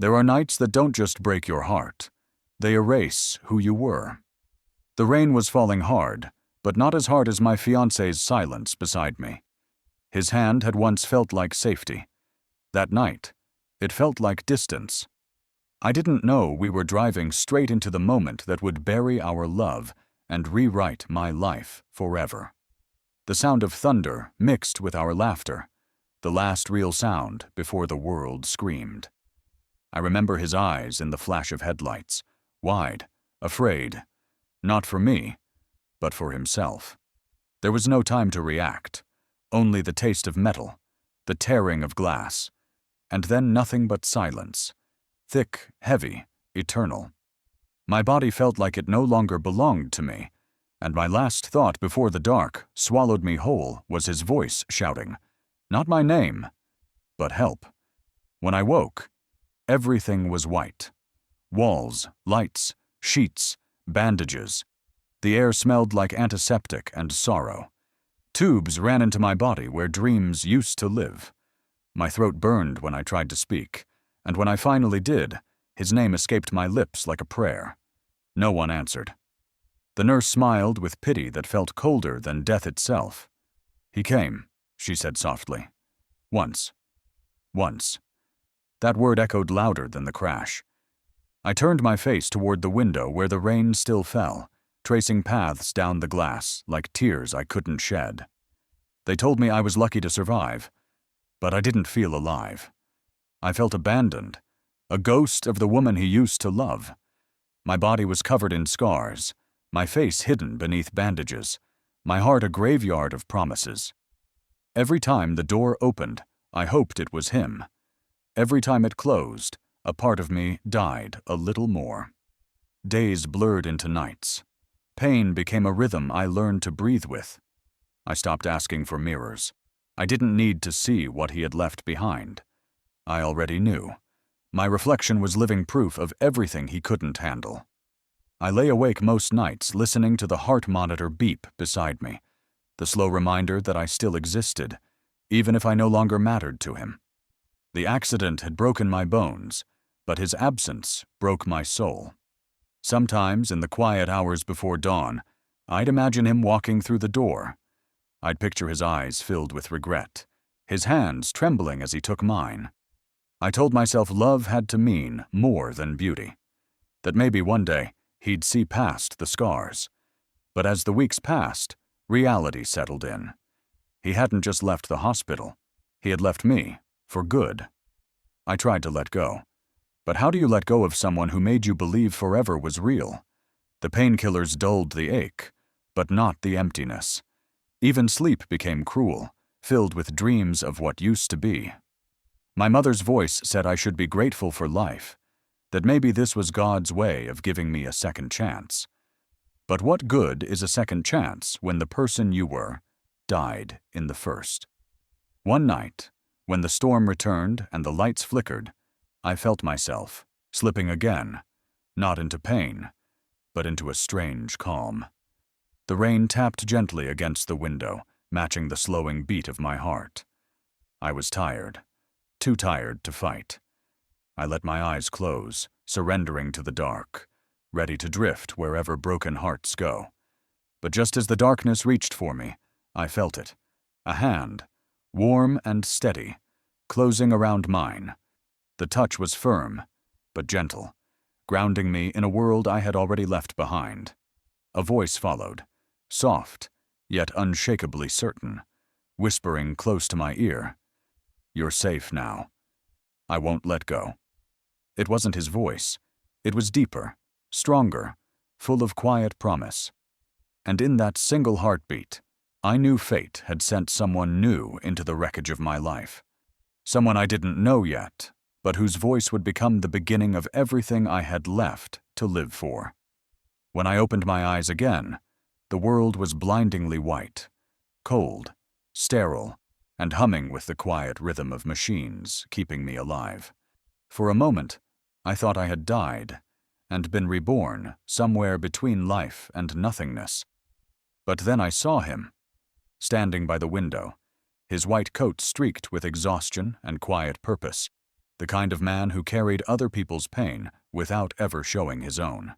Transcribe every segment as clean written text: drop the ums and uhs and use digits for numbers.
There are nights that don't just break your heart. They erase who you were. The rain was falling hard, but not as hard as my fiance's silence beside me. His hand had once felt like safety. That night, it felt like distance. I didn't know we were driving straight into the moment that would bury our love and rewrite my life forever. The sound of thunder mixed with our laughter, the last real sound before the world screamed. I remember his eyes in the flash of headlights, wide, afraid, not for me, but for himself. There was no time to react, only the taste of metal, the tearing of glass, and then nothing but silence, thick, heavy, eternal. My body felt like it no longer belonged to me, and my last thought before the dark swallowed me whole was his voice shouting, not my name, but help. When I woke, everything was white. Walls, lights, sheets, bandages. The air smelled like antiseptic and sorrow. Tubes ran into my body where dreams used to live. My throat burned when I tried to speak, and when I finally did, his name escaped my lips like a prayer. No one answered. The nurse smiled with pity that felt colder than death itself. He came, she said softly. Once. Once. That word echoed louder than the crash. I turned my face toward the window where the rain still fell, tracing paths down the glass like tears I couldn't shed. They told me I was lucky to survive, but I didn't feel alive. I felt abandoned, a ghost of the woman he used to love. My body was covered in scars, my face hidden beneath bandages, my heart a graveyard of promises. Every time the door opened, I hoped it was him. Every time it closed, a part of me died a little more. Days blurred into nights. Pain became a rhythm I learned to breathe with. I stopped asking for mirrors. I didn't need to see what he had left behind. I already knew. My reflection was living proof of everything he couldn't handle. I lay awake most nights listening to the heart monitor beep beside me, the slow reminder that I still existed, even if I no longer mattered to him. The accident had broken my bones, but his absence broke my soul. Sometimes, in the quiet hours before dawn, I'd imagine him walking through the door. I'd picture his eyes filled with regret, his hands trembling as he took mine. I told myself love had to mean more than beauty, that maybe one day he'd see past the scars. But as the weeks passed, reality settled in. He hadn't just left the hospital. He had left me, for good. I tried to let go. But how do you let go of someone who made you believe forever was real? The painkillers dulled the ache, but not the emptiness. Even sleep became cruel, filled with dreams of what used to be. My mother's voice said I should be grateful for life, that maybe this was God's way of giving me a second chance. But what good is a second chance when the person you were died in the first? One night, when the storm returned and the lights flickered, I felt myself slipping again, not into pain, but into a strange calm. The rain tapped gently against the window, matching the slowing beat of my heart. I was tired, too tired to fight. I let my eyes close, surrendering to the dark, ready to drift wherever broken hearts go. But just as the darkness reached for me, I felt it, a hand, warm and steady, closing around mine. The touch was firm, but gentle, grounding me in a world I had already left behind. A voice followed, soft, yet unshakably certain, whispering close to my ear, "You're safe now. I won't let go." It wasn't his voice. It was deeper, stronger, full of quiet promise. And in that single heartbeat, I knew fate had sent someone new into the wreckage of my life. Someone I didn't know yet, but whose voice would become the beginning of everything I had left to live for. When I opened my eyes again, the world was blindingly white, cold, sterile, and humming with the quiet rhythm of machines keeping me alive. For a moment, I thought I had died and been reborn somewhere between life and nothingness. But then I saw him, standing by the window, his white coat streaked with exhaustion and quiet purpose, the kind of man who carried other people's pain without ever showing his own.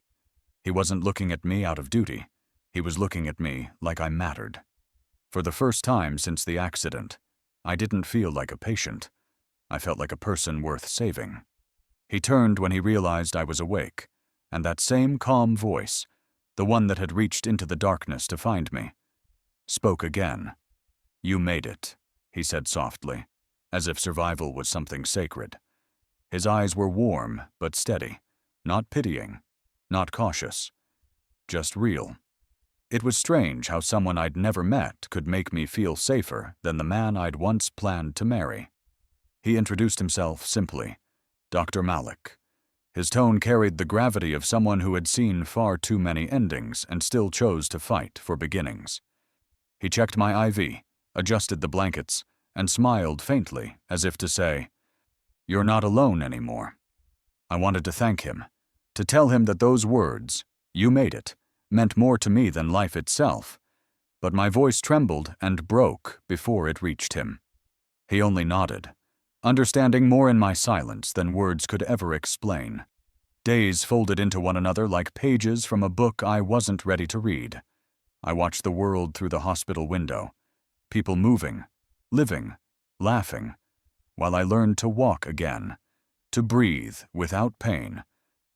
He wasn't looking at me out of duty. He was looking at me like I mattered. For the first time since the accident, I didn't feel like a patient. I felt like a person worth saving. He turned when he realized I was awake, and that same calm voice, the one that had reached into the darkness to find me, spoke again. "You made it," he said softly, as if survival was something sacred. His eyes were warm but steady, not pitying, not cautious, just real. It was strange how someone I'd never met could make me feel safer than the man I'd once planned to marry. He introduced himself simply, Dr. Malik. His tone carried the gravity of someone who had seen far too many endings and still chose to fight for beginnings. He checked my IV, adjusted the blankets, and smiled faintly as if to say, "You're not alone anymore." I wanted to thank him, to tell him that those words, "You made it," meant more to me than life itself, but my voice trembled and broke before it reached him. He only nodded, understanding more in my silence than words could ever explain. Days folded into one another like pages from a book I wasn't ready to read. I watched the world through the hospital window, people moving, living, laughing, while I learned to walk again, to breathe without pain,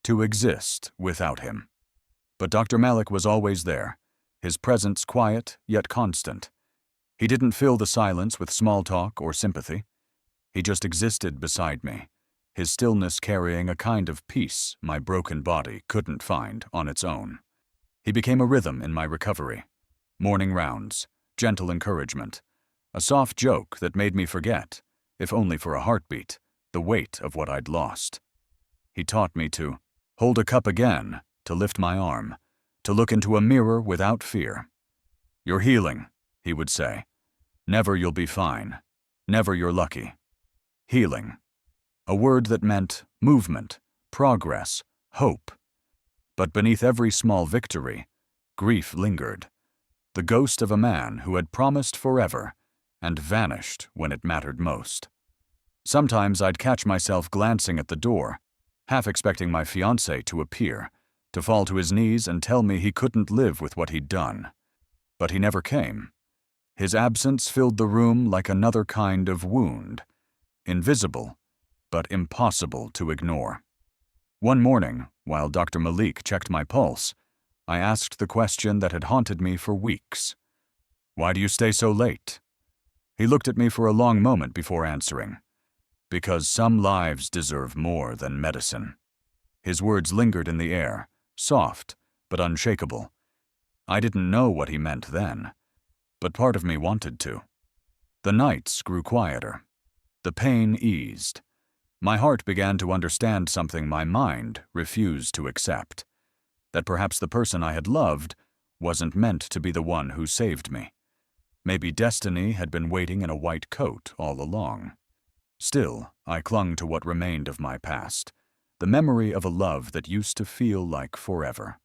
to exist without him. But Dr. Malik was always there, his presence quiet yet constant. He didn't fill the silence with small talk or sympathy. He just existed beside me, his stillness carrying a kind of peace my broken body couldn't find on its own. He became a rhythm in my recovery. Morning rounds, gentle encouragement, a soft joke that made me forget, if only for a heartbeat, the weight of what I'd lost. He taught me to hold a cup again, to lift my arm, to look into a mirror without fear. "You're healing," he would say. "Never you'll be fine. Never you're lucky." Healing. A word that meant movement, progress, hope. But beneath every small victory, grief lingered. The ghost of a man who had promised forever and vanished when it mattered most. Sometimes I'd catch myself glancing at the door, half expecting my fiancé to appear, to fall to his knees and tell me he couldn't live with what he'd done. But he never came. His absence filled the room like another kind of wound, invisible, but impossible to ignore. One morning, while Dr. Malik checked my pulse, I asked the question that had haunted me for weeks. "Why do you stay so late?" He looked at me for a long moment before answering. "Because some lives deserve more than medicine." His words lingered in the air, soft but unshakable. I didn't know what he meant then, but part of me wanted to. The nights grew quieter. The pain eased. My heart began to understand something my mind refused to accept, that perhaps the person I had loved wasn't meant to be the one who saved me. Maybe destiny had been waiting in a white coat all along. Still, I clung to what remained of my past, the memory of a love that used to feel like forever.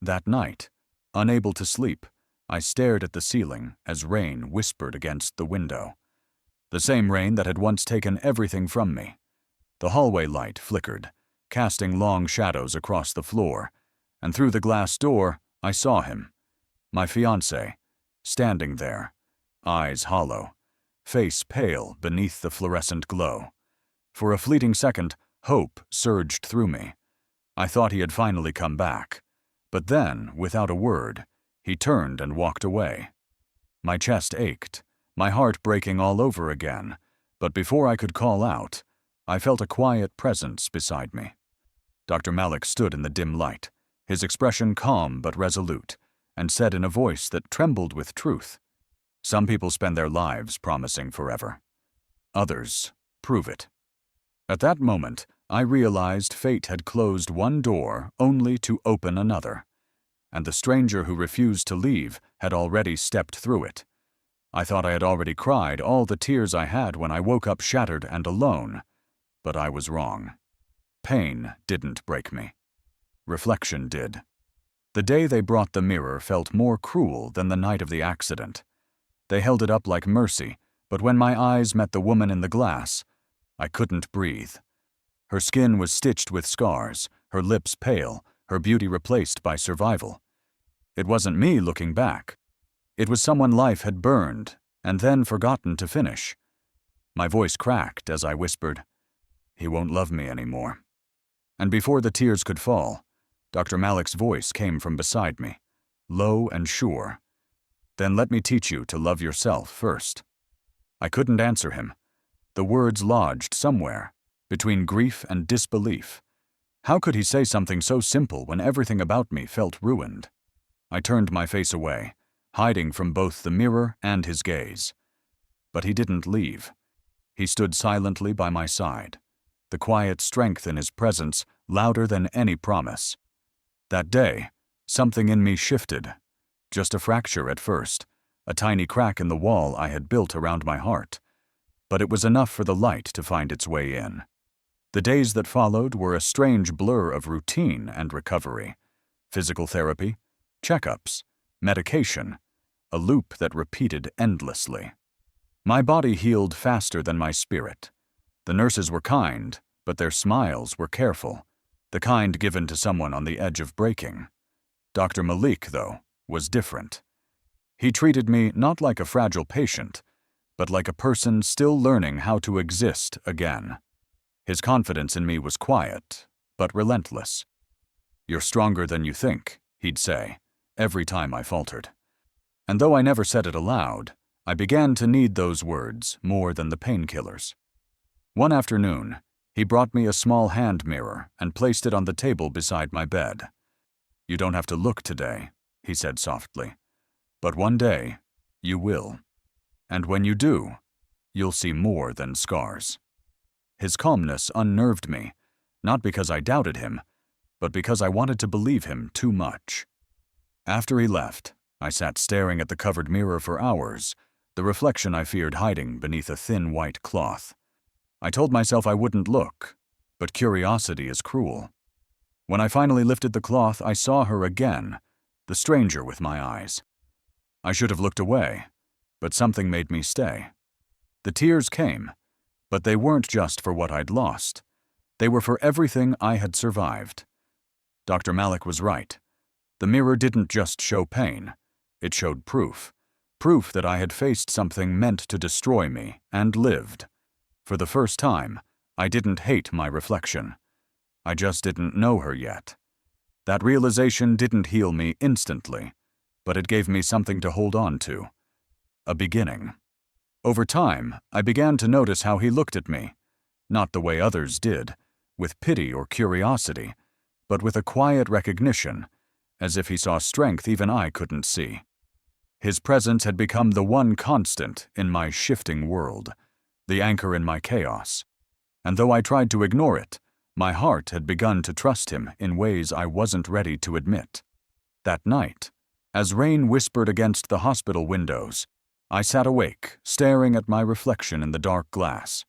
That night, unable to sleep, I stared at the ceiling as rain whispered against the window. The same rain that had once taken everything from me. The hallway light flickered, casting long shadows across the floor, and through the glass door I saw him, my fiancé, standing there, eyes hollow, face pale beneath the fluorescent glow. For a fleeting second, hope surged through me. I thought he had finally come back, but then, without a word, he turned and walked away. My chest ached, my heart breaking all over again, but before I could call out, I felt a quiet presence beside me. Dr. Malik stood in the dim light, his expression calm but resolute, and said in a voice that trembled with truth, "Some people spend their lives promising forever. Others prove it." At that moment, I realized fate had closed one door only to open another, and the stranger who refused to leave had already stepped through it. I thought I had already cried all the tears I had when I woke up shattered and alone, but I was wrong. Pain didn't break me. Reflection did. The day they brought the mirror felt more cruel than the night of the accident. They held it up like mercy, but when my eyes met the woman in the glass, I couldn't breathe. Her skin was stitched with scars, her lips pale, her beauty replaced by survival. It wasn't me looking back. It was someone life had burned and then forgotten to finish. My voice cracked as I whispered, "He won't love me anymore." And before the tears could fall, Dr. Malik's voice came from beside me, low and sure. "Then let me teach you to love yourself first." I couldn't answer him. The words lodged somewhere, between grief and disbelief. How could he say something so simple when everything about me felt ruined? I turned my face away, hiding from both the mirror and his gaze. But he didn't leave. He stood silently by my side, the quiet strength in his presence louder than any promise. That day, something in me shifted. Just a fracture at first, a tiny crack in the wall I had built around my heart. But it was enough for the light to find its way in. The days that followed were a strange blur of routine and recovery. Physical therapy, checkups, medication, a loop that repeated endlessly. My body healed faster than my spirit. The nurses were kind, but their smiles were careful, the kind given to someone on the edge of breaking. Dr. Malik, though, was different. He treated me not like a fragile patient, but like a person still learning how to exist again. His confidence in me was quiet, but relentless. "You're stronger than you think," he'd say, every time I faltered. And though I never said it aloud, I began to need those words more than the painkillers. One afternoon, he brought me a small hand mirror and placed it on the table beside my bed. "You don't have to look today," he said softly. "But one day, you will. And when you do, you'll see more than scars." His calmness unnerved me, not because I doubted him, but because I wanted to believe him too much. After he left, I sat staring at the covered mirror for hours, the reflection I feared hiding beneath a thin white cloth. I told myself I wouldn't look, but curiosity is cruel. When I finally lifted the cloth, I saw her again, the stranger with my eyes. I should have looked away, but something made me stay. The tears came, but they weren't just for what I'd lost. They were for everything I had survived. Dr. Malik was right. The mirror didn't just show pain. It showed proof. Proof that I had faced something meant to destroy me and lived. For the first time, I didn't hate my reflection. I just didn't know her yet. That realization didn't heal me instantly, but it gave me something to hold on to. A beginning. Over time, I began to notice how he looked at me. Not the way others did, with pity or curiosity, but with a quiet recognition, as if he saw strength even I couldn't see. His presence had become the one constant in my shifting world, the anchor in my chaos. And though I tried to ignore it, my heart had begun to trust him in ways I wasn't ready to admit. That night, as rain whispered against the hospital windows, I sat awake, staring at my reflection in the dark glass.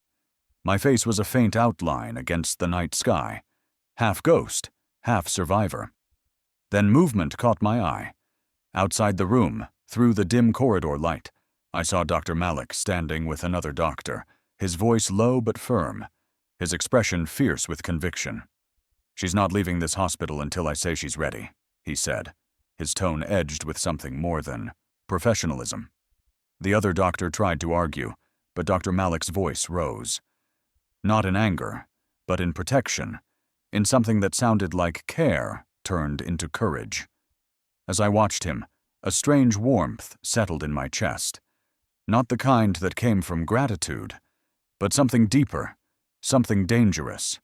My face was a faint outline against the night sky, half ghost, half survivor. Then movement caught my eye. Outside the room, through the dim corridor light, I saw Dr. Malik standing with another doctor, his voice low but firm, his expression fierce with conviction. "She's not leaving this hospital until I say she's ready," he said, his tone edged with something more than professionalism. The other doctor tried to argue, but Dr. Malik's voice rose. Not in anger, but in protection, in something that sounded like care turned into courage. As I watched him, a strange warmth settled in my chest. Not the kind that came from gratitude, but something deeper, something dangerous.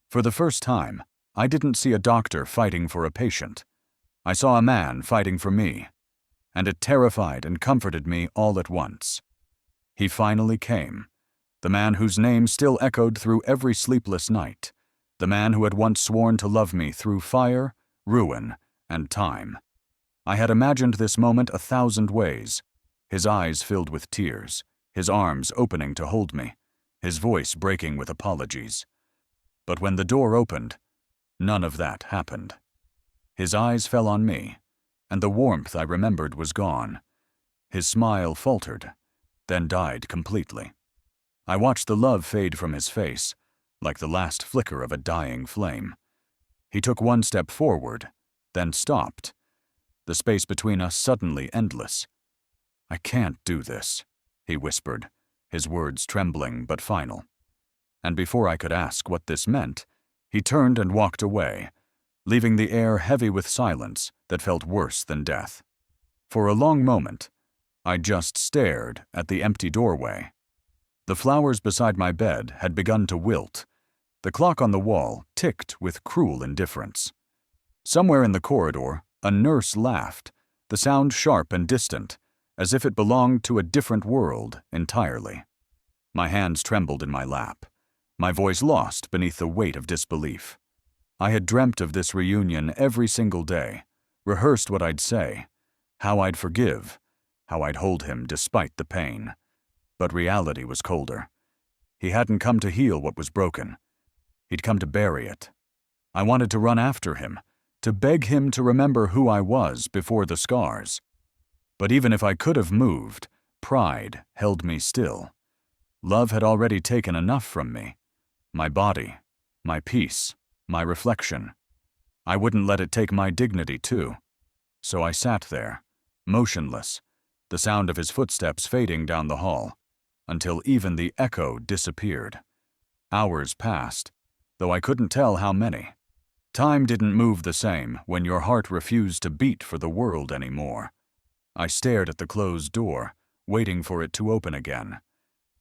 For the first time, I didn't see a doctor fighting for a patient. I saw a man fighting for me, and it terrified and comforted me all at once. He finally came, the man whose name still echoed through every sleepless night, the man who had once sworn to love me through fire, ruin, and time. I had imagined this moment 1,000 ways, his eyes filled with tears, his arms opening to hold me, his voice breaking with apologies. But when the door opened, none of that happened. His eyes fell on me, and the warmth I remembered was gone. His smile faltered, then died completely. I watched the love fade from his face, like the last flicker of a dying flame. He took one step forward, then stopped, the space between us suddenly endless. "I can't do this," he whispered, his words trembling but final. And before I could ask what this meant, he turned and walked away, leaving the air heavy with silence that felt worse than death. For a long moment, I just stared at the empty doorway. The flowers beside my bed had begun to wilt. The clock on the wall ticked with cruel indifference. Somewhere in the corridor, a nurse laughed, the sound sharp and distant, as if it belonged to a different world entirely. My hands trembled in my lap, my voice lost beneath the weight of disbelief. I had dreamt of this reunion every single day, rehearsed what I'd say, how I'd forgive, how I'd hold him despite the pain. But reality was colder. He hadn't come to heal what was broken. He'd come to bury it. I wanted to run after him, to beg him to remember who I was before the scars. But even if I could have moved, pride held me still. Love had already taken enough from me. My body, my peace, my reflection. I wouldn't let it take my dignity too. So I sat there, motionless, the sound of his footsteps fading down the hall, until even the echo disappeared. Hours passed, though I couldn't tell how many. Time didn't move the same when your heart refused to beat for the world anymore. I stared at the closed door, waiting for it to open again.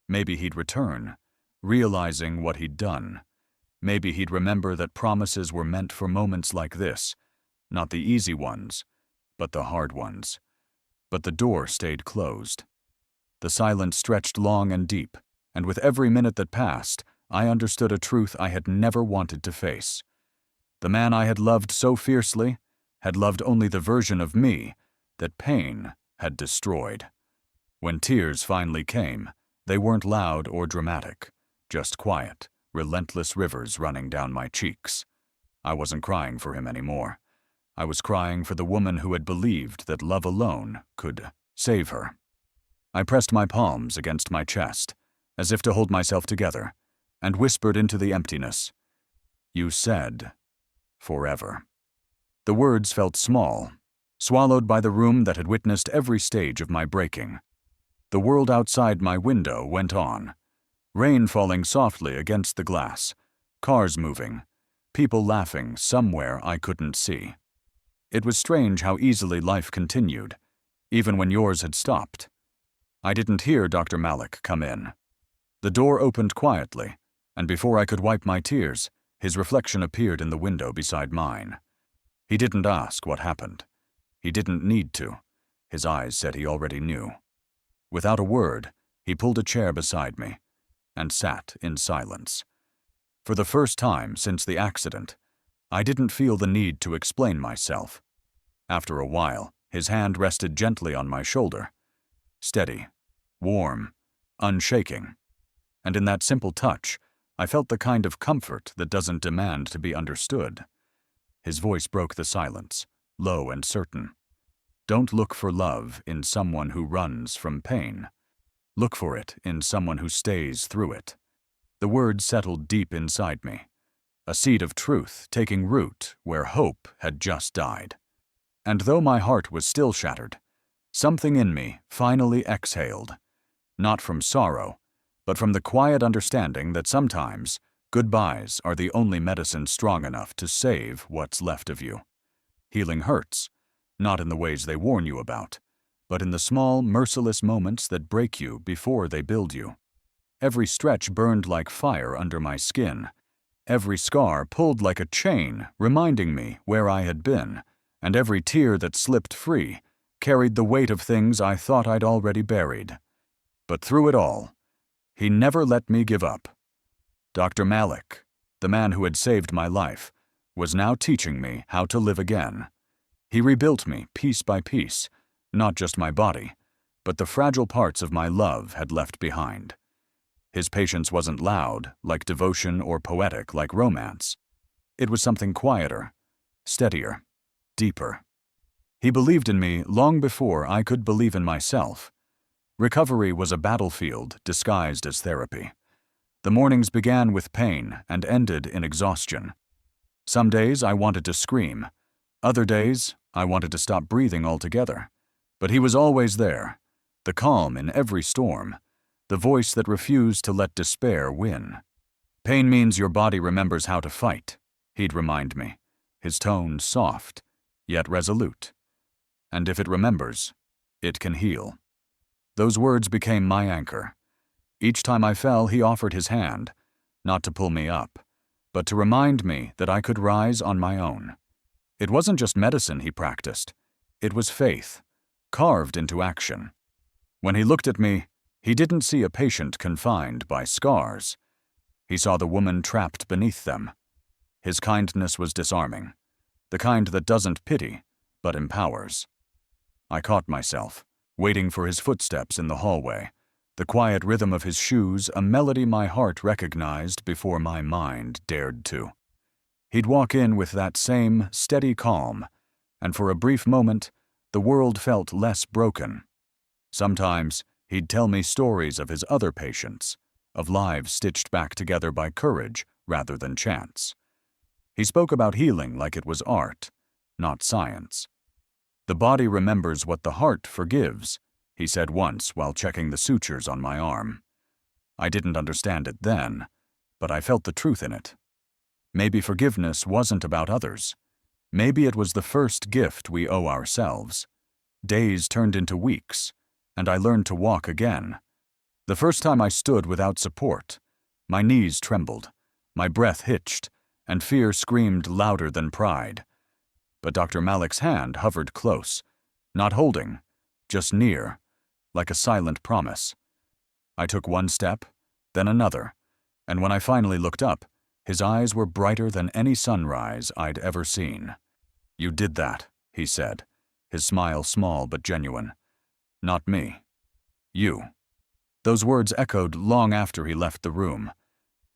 Maybe he'd return, realizing what he'd done. Maybe he'd remember that promises were meant for moments like this, not the easy ones, but the hard ones. But the door stayed closed. The silence stretched long and deep, and with every minute that passed, I understood a truth I had never wanted to face. The man I had loved so fiercely had loved only the version of me that pain had destroyed. When tears finally came, they weren't loud or dramatic, just quiet, relentless rivers running down my cheeks. I wasn't crying for him anymore. I was crying for the woman who had believed that love alone could save her. I pressed my palms against my chest, as if to hold myself together, and whispered into the emptiness, "You said forever." The words felt small, swallowed by the room that had witnessed every stage of my breaking. The world outside my window went on, rain falling softly against the glass, cars moving, people laughing somewhere I couldn't see. It was strange how easily life continued, even when yours had stopped. I didn't hear Dr. Malik come in. The door opened quietly, and before I could wipe my tears, his reflection appeared in the window beside mine. He didn't ask what happened. He didn't need to. His eyes said he already knew. Without a word, he pulled a chair beside me and sat in silence. For the first time since the accident, I didn't feel the need to explain myself. After a while, his hand rested gently on my shoulder. Steady, warm, unshaking. And in that simple touch, I felt the kind of comfort that doesn't demand to be understood. His voice broke the silence, low and certain. Don't look for love in someone who runs from pain. Look for it in someone who stays through it. The words settled deep inside me, a seed of truth taking root where hope had just died. And though my heart was still shattered, something in me finally exhaled, not from sorrow, but from the quiet understanding that sometimes goodbyes are the only medicine strong enough to save what's left of you. Healing hurts, not in the ways they warn you about, but in the small, merciless moments that break you before they build you. Every stretch burned like fire under my skin. Every scar pulled like a chain, reminding me where I had been, and every tear that slipped free carried the weight of things I thought I'd already buried. But through it all, he never let me give up. Dr. Malik, the man who had saved my life, was now teaching me how to live again. He rebuilt me piece by piece, not just my body, but the fragile parts of my love had left behind. His patience wasn't loud, like devotion, or poetic, like romance. It was something quieter, steadier, deeper. He believed in me long before I could believe in myself. Recovery was a battlefield disguised as therapy. The mornings began with pain and ended in exhaustion. Some days I wanted to scream. Other days I wanted to stop breathing altogether. But he was always there, the calm in every storm, the voice that refused to let despair win. Pain means your body remembers how to fight, he'd remind me, his tone soft, yet resolute. And if it remembers, it can heal. Those words became my anchor. Each time I fell, he offered his hand, not to pull me up, but to remind me that I could rise on my own. It wasn't just medicine he practiced. It was faith, carved into action. When he looked at me, he didn't see a patient confined by scars. He saw the woman trapped beneath them. His kindness was disarming, the kind that doesn't pity, but empowers. I caught myself, waiting for his footsteps in the hallway, the quiet rhythm of his shoes, a melody my heart recognized before my mind dared to. He'd walk in with that same steady calm, and for a brief moment, the world felt less broken. Sometimes, he'd tell me stories of his other patients, of lives stitched back together by courage rather than chance. He spoke about healing like it was art, not science. The body remembers what the heart forgives, he said once while checking the sutures on my arm. I didn't understand it then, but I felt the truth in it. Maybe forgiveness wasn't about others. Maybe it was the first gift we owe ourselves. Days turned into weeks, and I learned to walk again. The first time I stood without support, my knees trembled, my breath hitched, and fear screamed louder than pride. But Dr. Malik's hand hovered close, not holding, just near, like a silent promise. I took one step, then another, and when I finally looked up, his eyes were brighter than any sunrise I'd ever seen. "You did that," he said, his smile small but genuine. "Not me. You." Those words echoed long after he left the room.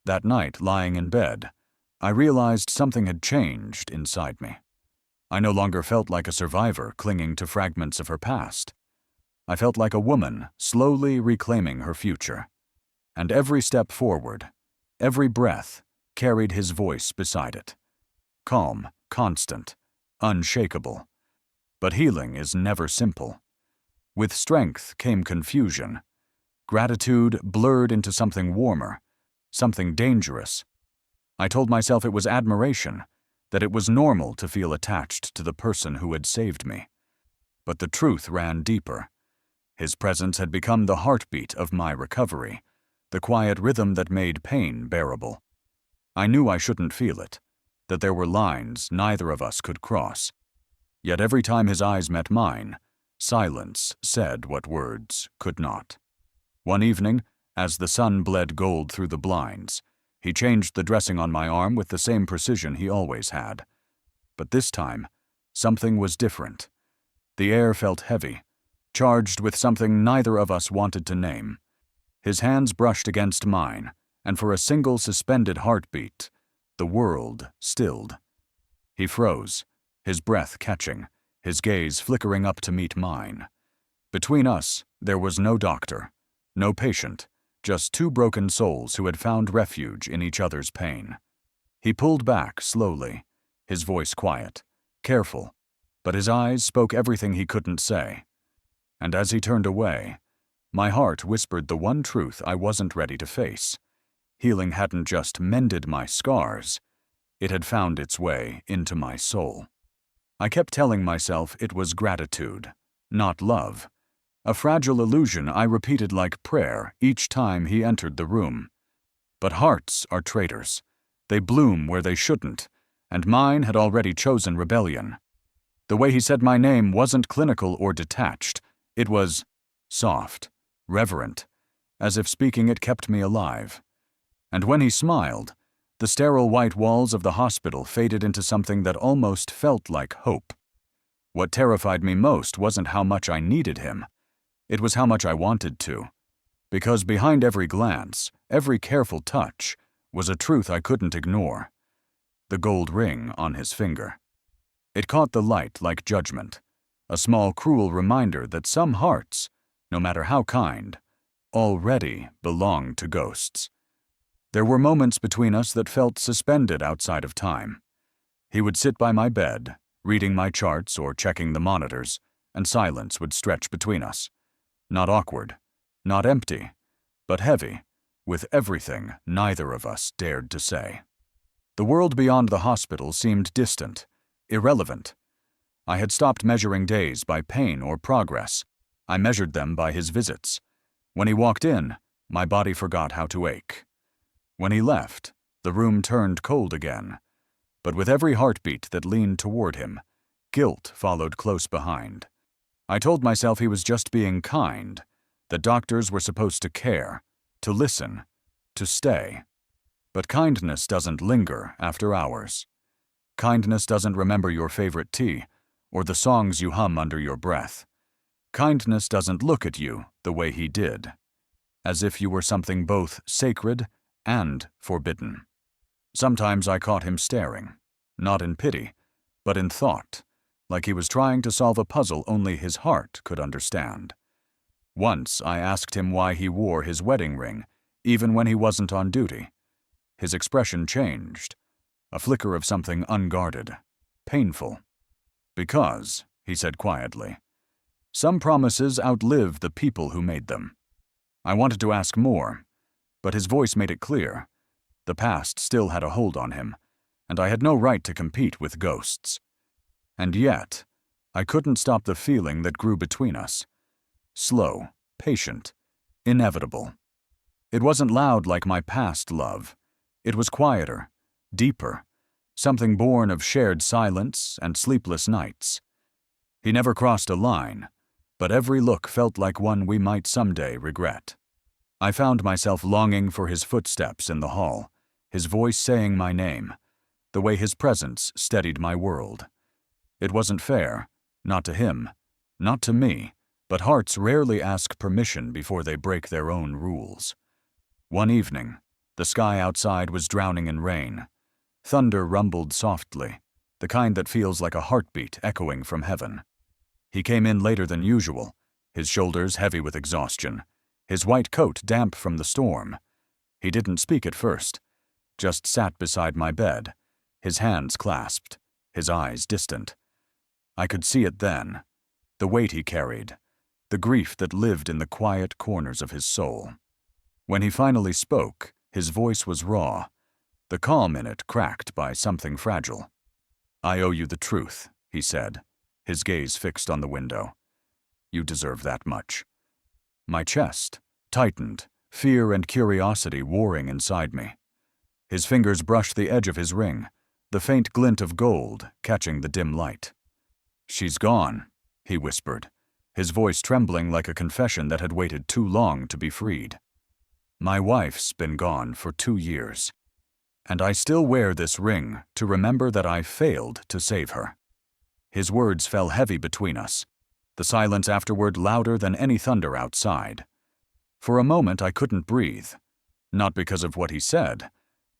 That night, lying in bed, I realized something had changed inside me. I no longer felt like a survivor clinging to fragments of her past. I felt like a woman slowly reclaiming her future. And every step forward, every breath, carried his voice beside it. Calm, constant, unshakable. But healing is never simple. With strength came confusion. Gratitude blurred into something warmer, something dangerous. I told myself it was admiration, that it was normal to feel attached to the person who had saved me. But the truth ran deeper. His presence had become the heartbeat of my recovery, the quiet rhythm that made pain bearable. I knew I shouldn't feel it, that there were lines neither of us could cross. Yet every time his eyes met mine, silence said what words could not. One evening, as the sun bled gold through the blinds, he changed the dressing on my arm with the same precision he always had. But this time, something was different. The air felt heavy, charged with something neither of us wanted to name. His hands brushed against mine, and for a single suspended heartbeat, the world stilled. He froze, his breath catching, his gaze flickering up to meet mine. Between us, there was no doctor, no patient, just two broken souls who had found refuge in each other's pain. He pulled back slowly, his voice quiet, careful, but his eyes spoke everything he couldn't say. And as he turned away, my heart whispered the one truth I wasn't ready to face. Healing hadn't just mended my scars, it had found its way into my soul. I kept telling myself it was gratitude, not love. A fragile illusion I repeated like prayer each time he entered the room. But hearts are traitors. They bloom where they shouldn't, and mine had already chosen rebellion. The way he said my name wasn't clinical or detached. It was soft, reverent, as if speaking it kept me alive. And when he smiled, the sterile white walls of the hospital faded into something that almost felt like hope. What terrified me most wasn't how much I needed him. It was how much I wanted to. Because behind every glance, every careful touch, was a truth I couldn't ignore. The gold ring on his finger. It caught the light like judgment, a small cruel reminder that some hearts, no matter how kind, already belong to ghosts. There were moments between us that felt suspended outside of time. He would sit by my bed, reading my charts or checking the monitors, and silence would stretch between us. Not awkward, not empty, but heavy, with everything neither of us dared to say. The world beyond the hospital seemed distant, irrelevant. I had stopped measuring days by pain or progress. I measured them by his visits. When he walked in, my body forgot how to ache. When he left, the room turned cold again. But with every heartbeat that leaned toward him, guilt followed close behind. I told myself he was just being kind, that doctors were supposed to care, to listen, to stay. But kindness doesn't linger after hours. Kindness doesn't remember your favorite tea or the songs you hum under your breath. Kindness doesn't look at you the way he did, as if you were something both sacred and forbidden. Sometimes I caught him staring, not in pity, but in thought, like he was trying to solve a puzzle only his heart could understand. Once I asked him why he wore his wedding ring, even when he wasn't on duty. His expression changed, a flicker of something unguarded, painful. Because, he said quietly, some promises outlive the people who made them. I wanted to ask more, but his voice made it clear. The past still had a hold on him, and I had no right to compete with ghosts. And yet, I couldn't stop the feeling that grew between us. Slow, patient, inevitable. It wasn't loud like my past love. It was quieter, deeper, something born of shared silence and sleepless nights. He never crossed a line, but every look felt like one we might someday regret. I found myself longing for his footsteps in the hall, his voice saying my name, the way his presence steadied my world. It wasn't fair, not to him, not to me, but hearts rarely ask permission before they break their own rules. One evening, the sky outside was drowning in rain. Thunder rumbled softly, the kind that feels like a heartbeat echoing from heaven. He came in later than usual, his shoulders heavy with exhaustion, his white coat damp from the storm. He didn't speak at first, just sat beside my bed, his hands clasped, his eyes distant. I could see it then, the weight he carried, the grief that lived in the quiet corners of his soul. When he finally spoke, his voice was raw, the calm in it cracked by something fragile. "I owe you the truth," he said, his gaze fixed on the window. "You deserve that much." My chest tightened, fear and curiosity warring inside me. His fingers brushed the edge of his ring, the faint glint of gold catching the dim light. "She's gone," he whispered, his voice trembling like a confession that had waited too long to be freed. "My wife's been gone for 2 years, and I still wear this ring to remember that I failed to save her." His words fell heavy between us, the silence afterward louder than any thunder outside. For a moment I couldn't breathe, not because of what he said,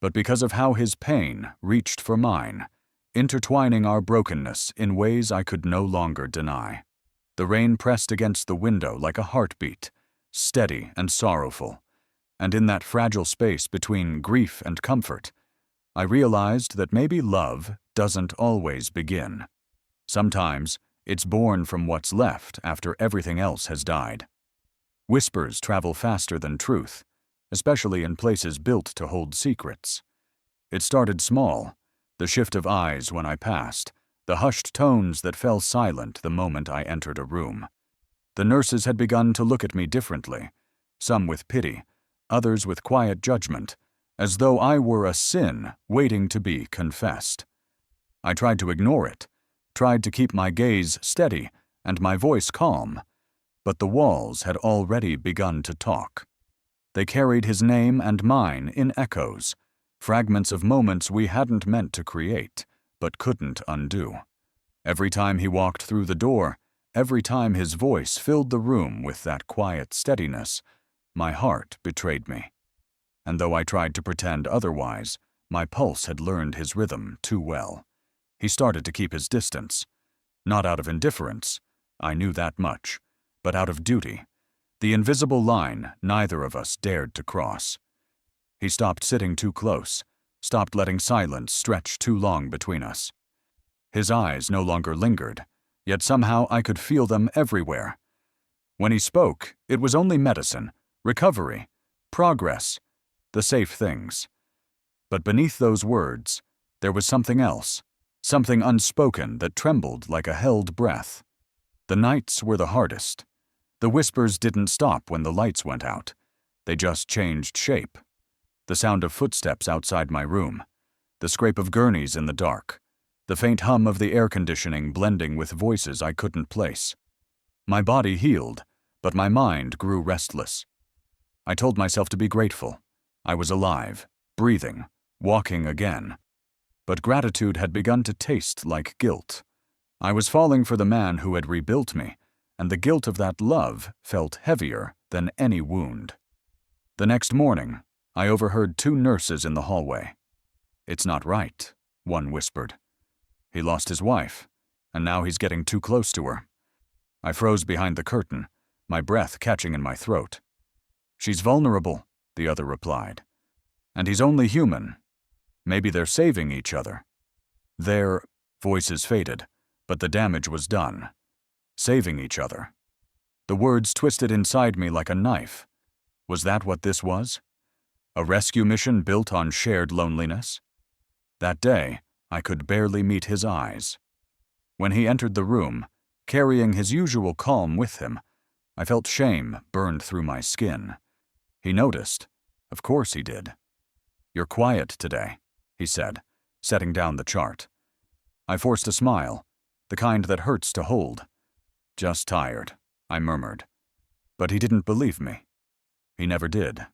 but because of how his pain reached for mine, intertwining our brokenness in ways I could no longer deny. The rain pressed against the window like a heartbeat, steady and sorrowful, and in that fragile space between grief and comfort, I realized that maybe love doesn't always begin. Sometimes it's born from what's left after everything else has died. Whispers travel faster than truth, especially in places built to hold secrets. It started small, the shift of eyes when I passed, the hushed tones that fell silent the moment I entered a room. The nurses had begun to look at me differently, some with pity, others with quiet judgment, as though I were a sin waiting to be confessed. I tried to ignore it, tried to keep my gaze steady and my voice calm, but the walls had already begun to talk. They carried his name and mine in echoes, fragments of moments we hadn't meant to create, but couldn't undo. Every time he walked through the door, every time his voice filled the room with that quiet steadiness, my heart betrayed me. And though I tried to pretend otherwise, my pulse had learned his rhythm too well. He started to keep his distance. Not out of indifference, I knew that much, but out of duty, the invisible line neither of us dared to cross. He stopped sitting too close, stopped letting silence stretch too long between us. His eyes no longer lingered, yet somehow I could feel them everywhere. When he spoke, it was only medicine, recovery, progress, the safe things. But beneath those words, there was something else, something unspoken that trembled like a held breath. The nights were the hardest. The whispers didn't stop when the lights went out. They just changed shape. The sound of footsteps outside my room, the scrape of gurneys in the dark, the faint hum of the air conditioning blending with voices I couldn't place. My body healed, but my mind grew restless. I told myself to be grateful. I was alive, breathing, walking again. But gratitude had begun to taste like guilt. I was falling for the man who had rebuilt me, and the guilt of that love felt heavier than any wound. The next morning, I overheard two nurses in the hallway. "It's not right," one whispered. "He lost his wife, and now he's getting too close to her." I froze behind the curtain, my breath catching in my throat. "She's vulnerable," the other replied. "And he's only human. Maybe they're saving each other." Their voices faded, but the damage was done. Saving each other. The words twisted inside me like a knife. Was that what this was? A rescue mission built on shared loneliness? That day, I could barely meet his eyes. When he entered the room, carrying his usual calm with him, I felt shame burned through my skin. He noticed. Of course he did. "You're quiet today," he said, setting down the chart. I forced a smile, the kind that hurts to hold. "Just tired," I murmured. But he didn't believe me. He never did.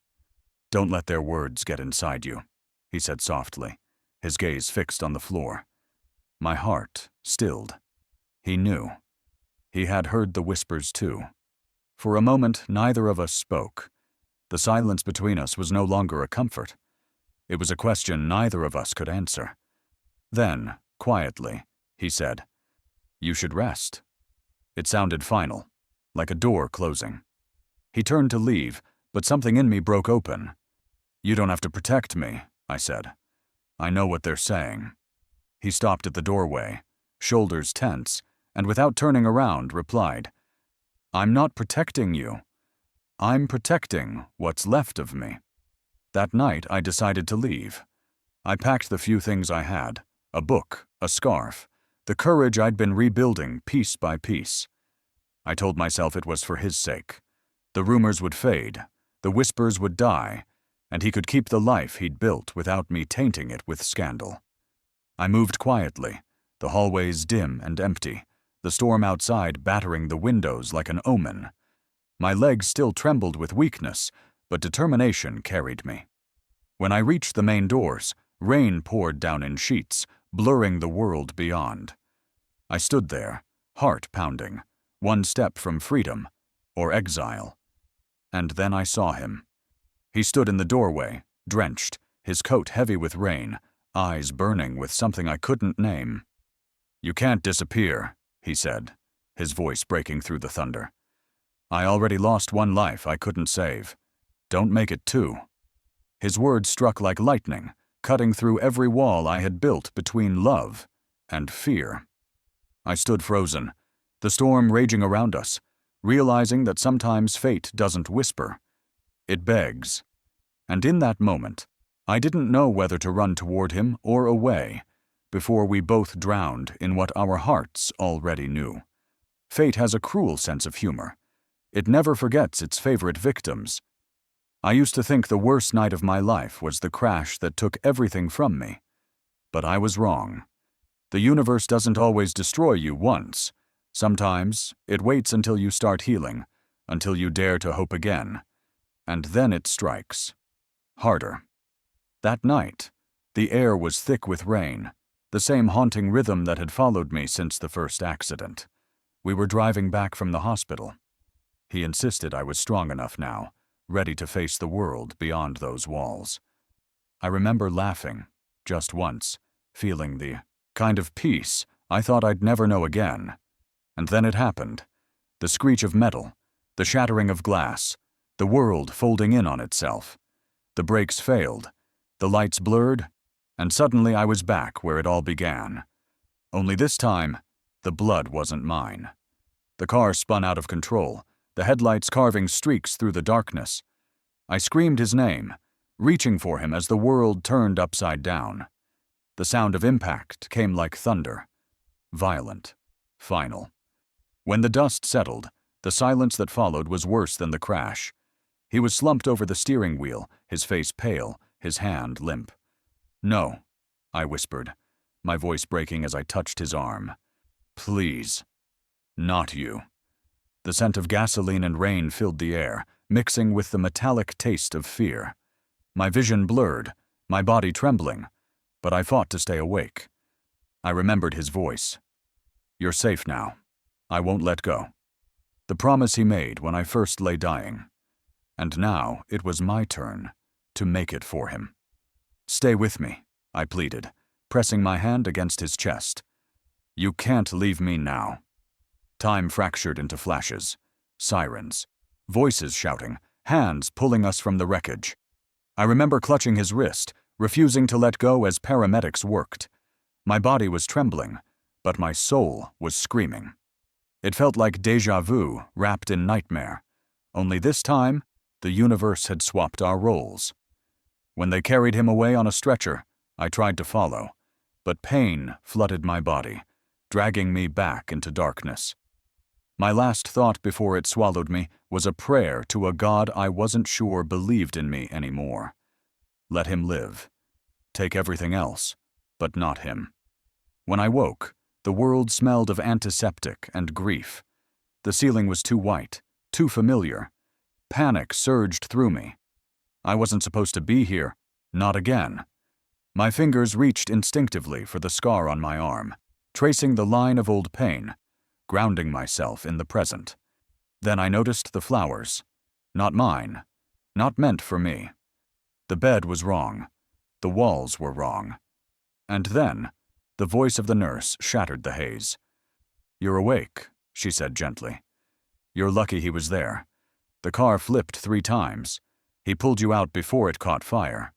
"Don't let their words get inside you," he said softly, his gaze fixed on the floor. My heart stilled. He knew. He had heard the whispers too. For a moment, neither of us spoke. The silence between us was no longer a comfort. It was a question neither of us could answer. Then, quietly, he said, "You should rest." It sounded final, like a door closing. He turned to leave, but something in me broke open. "You don't have to protect me," I said. "I know what they're saying." He stopped at the doorway, shoulders tense, and without turning around, replied, "I'm not protecting you. I'm protecting what's left of me." That night, I decided to leave. I packed the few things I had, a book, a scarf, the courage I'd been rebuilding piece by piece. I told myself it was for his sake. The rumors would fade, the whispers would die, and he could keep the life he'd built without me tainting it with scandal. I moved quietly, the hallways dim and empty, the storm outside battering the windows like an omen. My legs still trembled with weakness, but determination carried me. When I reached the main doors, rain poured down in sheets, blurring the world beyond. I stood there, heart pounding, one step from freedom, or exile. And then I saw him. He stood in the doorway, drenched, his coat heavy with rain, eyes burning with something I couldn't name. "You can't disappear," he said, his voice breaking through the thunder. "I already lost one life I couldn't save. Don't make it two." His words struck like lightning, cutting through every wall I had built between love and fear. I stood frozen, the storm raging around us, realizing that sometimes fate doesn't whisper. It begs. And in that moment, I didn't know whether to run toward him or away, before we both drowned in what our hearts already knew. Fate has a cruel sense of humor. It never forgets its favorite victims. I used to think the worst night of my life was the crash that took everything from me. But I was wrong. The universe doesn't always destroy you once. Sometimes it waits until you start healing, until you dare to hope again. And then it strikes. Harder. That night, the air was thick with rain, the same haunting rhythm that had followed me since the first accident. We were driving back from the hospital. He insisted I was strong enough now, ready to face the world beyond those walls. I remember laughing, just once, feeling the kind of peace I thought I'd never know again. And then it happened. The screech of metal, the shattering of glass, the world folding in on itself. The brakes failed, the lights blurred, and suddenly I was back where it all began. Only this time, the blood wasn't mine. The car spun out of control, the headlights carving streaks through the darkness. I screamed his name, reaching for him as the world turned upside down. The sound of impact came like thunder. Violent. Final. When the dust settled, the silence that followed was worse than the crash. He was slumped over the steering wheel, his face pale, his hand limp. "No," I whispered, my voice breaking as I touched his arm. "Please. Not you." The scent of gasoline and rain filled the air, mixing with the metallic taste of fear. My vision blurred, my body trembling, but I fought to stay awake. I remembered his voice. "You're safe now. I won't let go." The promise he made when I first lay dying. And now it was my turn to make it for him. "Stay with me," I pleaded, pressing my hand against his chest. "You can't leave me now." Time fractured into flashes, sirens, voices shouting, hands pulling us from the wreckage. I remember clutching his wrist, refusing to let go as paramedics worked. My body was trembling, but my soul was screaming. It felt like déjà vu wrapped in nightmare. Only this time, the universe had swapped our roles. When they carried him away on a stretcher, I tried to follow, but pain flooded my body, dragging me back into darkness. My last thought before it swallowed me was a prayer to a God I wasn't sure believed in me anymore. Let him live. Take everything else, but not him. When I woke, the world smelled of antiseptic and grief. The ceiling was too white, too familiar. Panic surged through me. I wasn't supposed to be here, not again. My fingers reached instinctively for the scar on my arm, tracing the line of old pain, grounding myself in the present. Then I noticed the flowers. Not mine, not meant for me. The bed was wrong. The walls were wrong. And then, the voice of the nurse shattered the haze. "You're awake," she said gently. "You're lucky he was there. The car flipped 3 times. He pulled you out before it caught fire."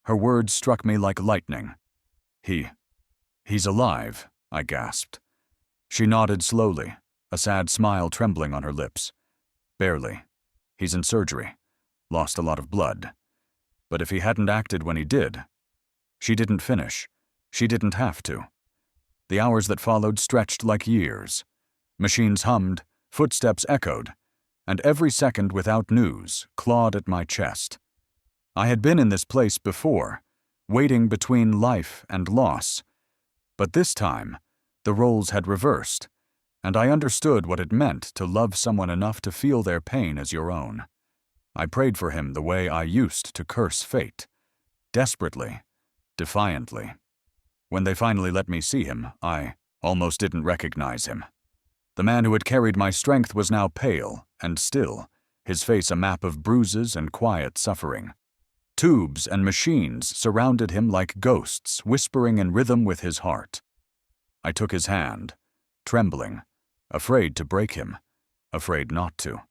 Her words struck me like lightning. He's alive," I gasped. She nodded slowly, a sad smile trembling on her lips. "Barely. He's in surgery. Lost a lot of blood. But if he hadn't acted when he did..." She didn't finish. She didn't have to. The hours that followed stretched like years. Machines hummed, footsteps echoed, and every second without news clawed at my chest. I had been in this place before, waiting between life and loss. But this time, the roles had reversed, and I understood what it meant to love someone enough to feel their pain as your own. I prayed for him the way I used to curse fate. Desperately, defiantly. When they finally let me see him, I almost didn't recognize him. The man who had carried my strength was now pale and still, his face a map of bruises and quiet suffering. Tubes and machines surrounded him like ghosts, whispering in rhythm with his heart. I took his hand, trembling, afraid to break him, afraid not to.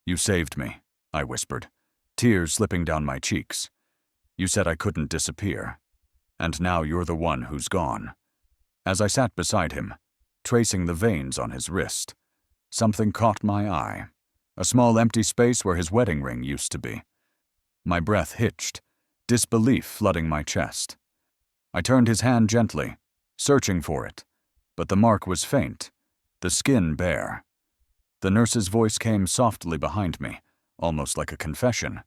"You saved me," I whispered, tears slipping down my cheeks. "You said I couldn't disappear. And now you're the one who's gone." As I sat beside him, tracing the veins on his wrist, something caught my eye, a small empty space where his wedding ring used to be. My breath hitched, disbelief flooding my chest. I turned his hand gently, searching for it, but the mark was faint, the skin bare. The nurse's voice came softly behind me, almost like a confession.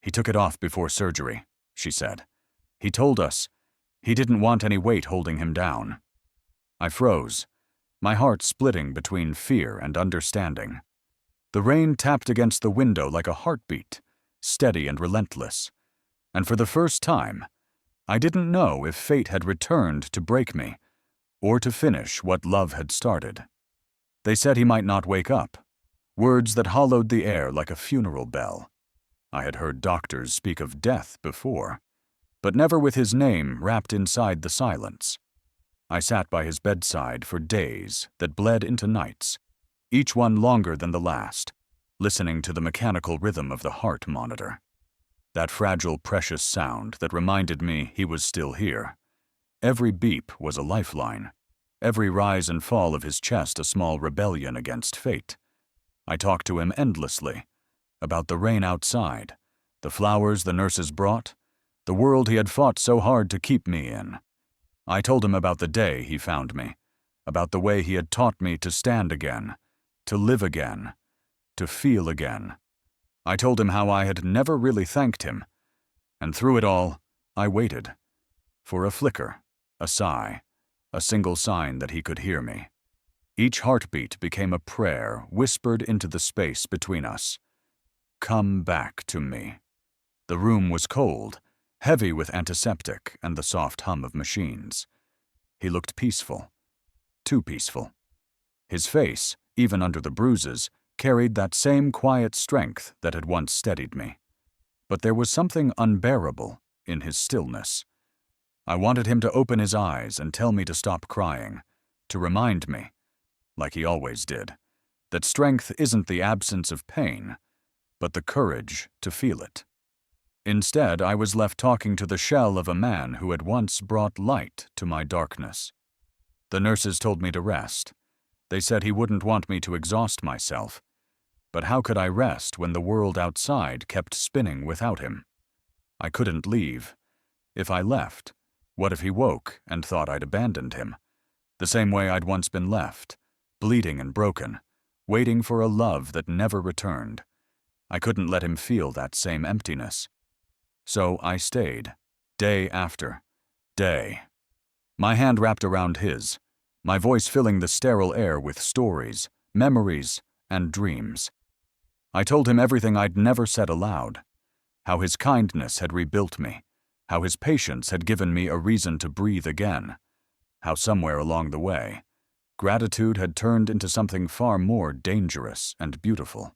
"He took it off before surgery," she said. "He told us he didn't want any weight holding him down." I froze, my heart splitting between fear and understanding. The rain tapped against the window like a heartbeat, steady and relentless. And for the first time, I didn't know if fate had returned to break me, or to finish what love had started. They said he might not wake up, words that hollowed the air like a funeral bell. I had heard doctors speak of death before, but never with his name wrapped inside the silence. I sat by his bedside for days that bled into nights, each one longer than the last, listening to the mechanical rhythm of the heart monitor. That fragile, precious sound that reminded me he was still here. Every beep was a lifeline. Every rise and fall of his chest a small rebellion against fate. I talked to him endlessly, about the rain outside, the flowers the nurses brought, the world he had fought so hard to keep me in. I told him about the day he found me, about the way he had taught me to stand again, to live again, to feel again. I told him how I had never really thanked him, and through it all, I waited. For a flicker, a sigh, a single sign that he could hear me. Each heartbeat became a prayer whispered into the space between us. Come back to me. The room was cold, heavy with antiseptic and the soft hum of machines. He looked peaceful. Too peaceful. His face, even under the bruises, carried that same quiet strength that had once steadied me. But there was something unbearable in his stillness. I wanted him to open his eyes and tell me to stop crying, to remind me, like he always did, that strength isn't the absence of pain, but the courage to feel it. Instead, I was left talking to the shell of a man who had once brought light to my darkness. The nurses told me to rest. They said he wouldn't want me to exhaust myself. But how could I rest when the world outside kept spinning without him? I couldn't leave. If I left, what if he woke and thought I'd abandoned him? The same way I'd once been left, bleeding and broken, waiting for a love that never returned. I couldn't let him feel that same emptiness. So I stayed, day after day. My hand wrapped around his, my voice filling the sterile air with stories, memories, and dreams. I told him everything I'd never said aloud, how his kindness had rebuilt me, how his patience had given me a reason to breathe again, how somewhere along the way, gratitude had turned into something far more dangerous and beautiful.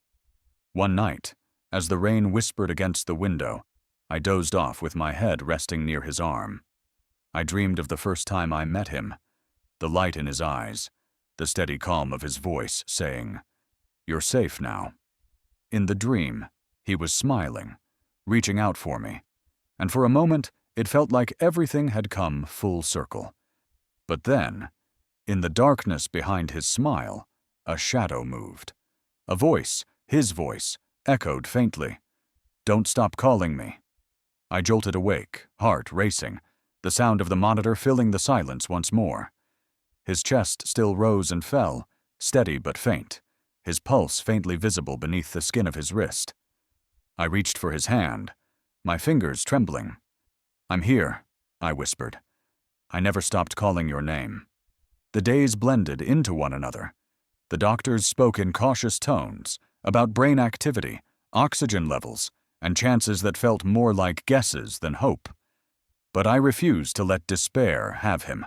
One night, as the rain whispered against the window, I dozed off with my head resting near his arm. I dreamed of the first time I met him, the light in his eyes, the steady calm of his voice saying, "You're safe now." In the dream, he was smiling, reaching out for me, and for a moment it felt like everything had come full circle. But then, in the darkness behind his smile, a shadow moved. A voice, his voice, echoed faintly, "Don't stop calling me." I jolted awake, heart racing, the sound of the monitor filling the silence once more. His chest still rose and fell, steady but faint, his pulse faintly visible beneath the skin of his wrist. I reached for his hand, my fingers trembling. "I'm here," I whispered. I never stopped calling your name. The days blended into one another. The doctors spoke in cautious tones about brain activity, oxygen levels, and chances that felt more like guesses than hope. But I refused to let despair have him.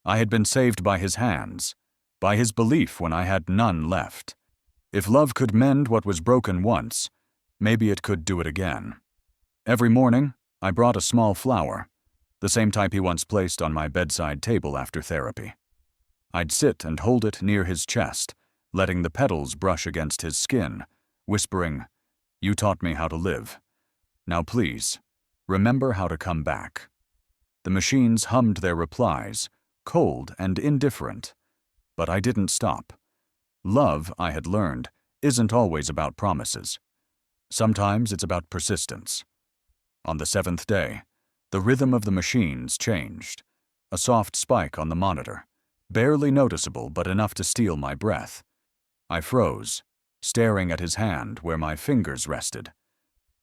I had been saved by his hands, by his belief when I had none left. If love could mend what was broken once, maybe it could do it again. Every morning, I brought a small flower, the same type he once placed on my bedside table after therapy. I'd sit and hold it near his chest, letting the petals brush against his skin, whispering, "You taught me how to live. Now please, remember how to come back." The machines hummed their replies, cold and indifferent. But I didn't stop. Love, I had learned, isn't always about promises. Sometimes it's about persistence. On the 7th day, the rhythm of the machines changed. A soft spike on the monitor, barely noticeable but enough to steal my breath. I froze, staring at his hand where my fingers rested.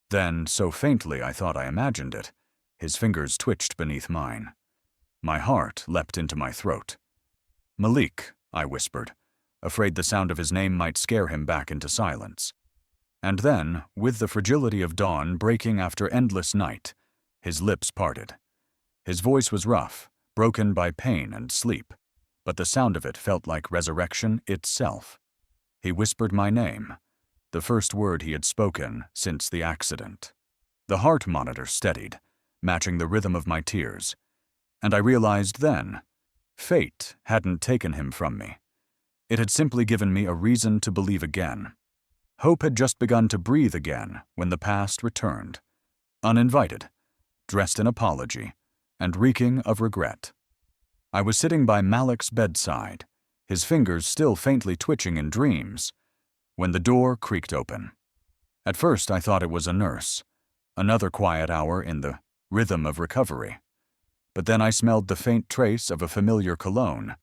Then, so faintly I thought I imagined it, his fingers twitched beneath mine. My heart leapt into my throat. "Malik," I whispered, afraid the sound of his name might scare him back into silence. And then, with the fragility of dawn breaking after endless night, his lips parted. His voice was rough, broken by pain and sleep, but the sound of it felt like resurrection itself. He whispered my name, the first word he had spoken since the accident. The heart monitor steadied, matching the rhythm of my tears, and I realized then, fate hadn't taken him from me. It had simply given me a reason to believe again. Hope had just begun to breathe again when the past returned. uninvited, dressed in apology, and reeking of regret. I was sitting by Malik's bedside, his fingers still faintly twitching in dreams, when the door creaked open. At first I thought it was a nurse, another quiet hour in the rhythm of recovery. But then I smelled the faint trace of a familiar cologne,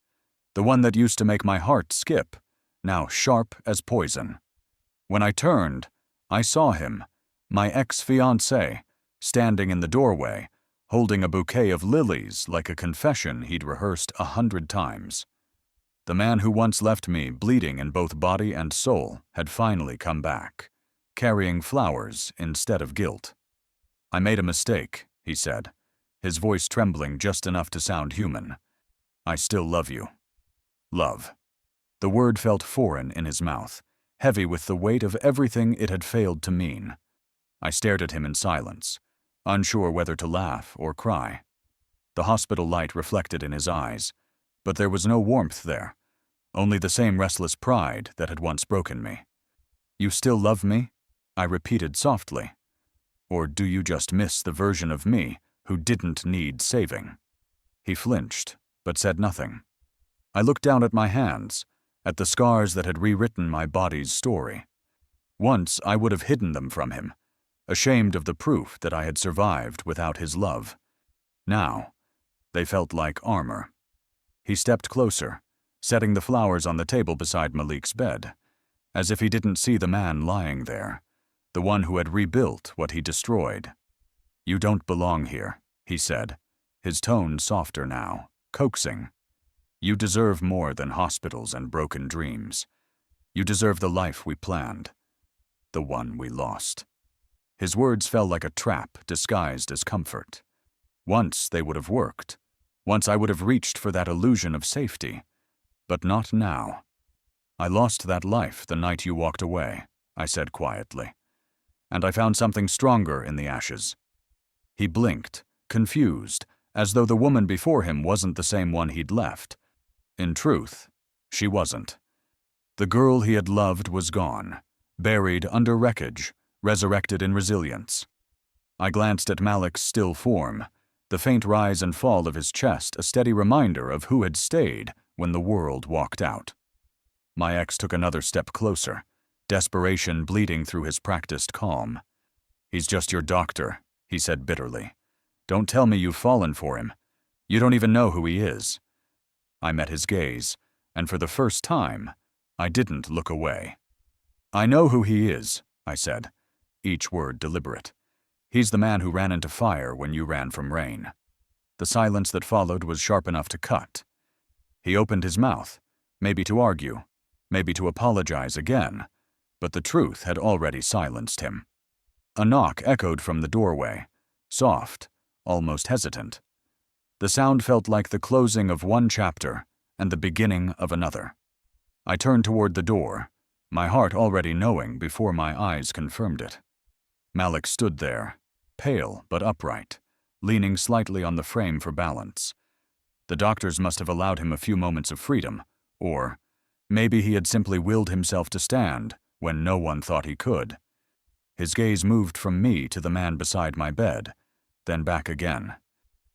the one that used to make my heart skip, now sharp as poison. When I turned, I saw him, my ex-fiancé, standing in the doorway, holding a bouquet of lilies like a confession he'd rehearsed 100 times. The man who once left me bleeding in both body and soul had finally come back, carrying flowers instead of guilt. "I made a mistake," he said, his voice trembling just enough to sound human. "I still love you." Love. The word felt foreign in his mouth, heavy with the weight of everything it had failed to mean. I stared at him in silence, unsure whether to laugh or cry. The hospital light reflected in his eyes, but there was no warmth there, only the same restless pride that had once broken me. "You still love me?" I repeated softly. "Or do you just miss the version of me who didn't need saving?" He flinched, but said nothing. I looked down at my hands, at the scars that had rewritten my body's story. Once I would have hidden them from him, ashamed of the proof that I had survived without his love. Now, they felt like armor. He stepped closer, setting the flowers on the table beside Malik's bed, as if he didn't see the man lying there, the one who had rebuilt what he destroyed. "You don't belong here," he said, his tone softer now, coaxing. "You deserve more than hospitals and broken dreams. You deserve the life we planned, the one we lost." His words fell like a trap disguised as comfort. Once they would have worked. Once I would have reached for that illusion of safety. But not now. "I lost that life the night you walked away," I said quietly. "And I found something stronger in the ashes." He blinked, confused, as though the woman before him wasn't the same one he'd left. In truth, she wasn't. The girl he had loved was gone, buried under wreckage, resurrected in resilience. I glanced at Malik's still form, the faint rise and fall of his chest a steady reminder of who had stayed when the world walked out. My ex took another step closer, desperation bleeding through his practiced calm. "He's just your doctor," he said bitterly. "Don't tell me you've fallen for him. You don't even know who he is." I met his gaze, and for the first time, I didn't look away. "I know who he is," I said, each word deliberate. "He's the man who ran into fire when you ran from rain." The silence that followed was sharp enough to cut. He opened his mouth, maybe to argue, maybe to apologize again, but the truth had already silenced him. A knock echoed from the doorway, soft, almost hesitant. The sound felt like the closing of one chapter and the beginning of another. I turned toward the door, my heart already knowing before my eyes confirmed it. Malik stood there, pale but upright, leaning slightly on the frame for balance. The doctors must have allowed him a few moments of freedom, or maybe he had simply willed himself to stand when no one thought he could. His gaze moved from me to the man beside my bed, then back again.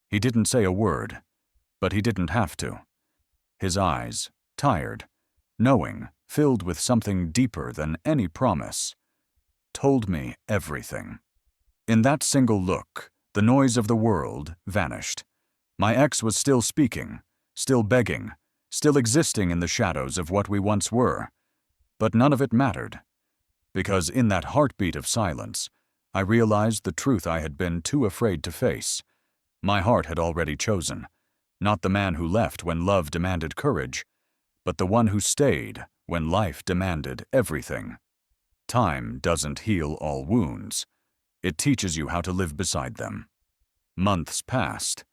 He didn't say a word, but he didn't have to. His eyes, tired, knowing, filled with something deeper than any promise, told me everything. In that single look, the noise of the world vanished. My ex was still speaking, still begging, still existing in the shadows of what we once were. But none of it mattered, because in that heartbeat of silence, I realized the truth I had been too afraid to face. My heart had already chosen, not the man who left when love demanded courage, but the one who stayed when life demanded everything. Time doesn't heal all wounds. It teaches you how to live beside them. Months passed,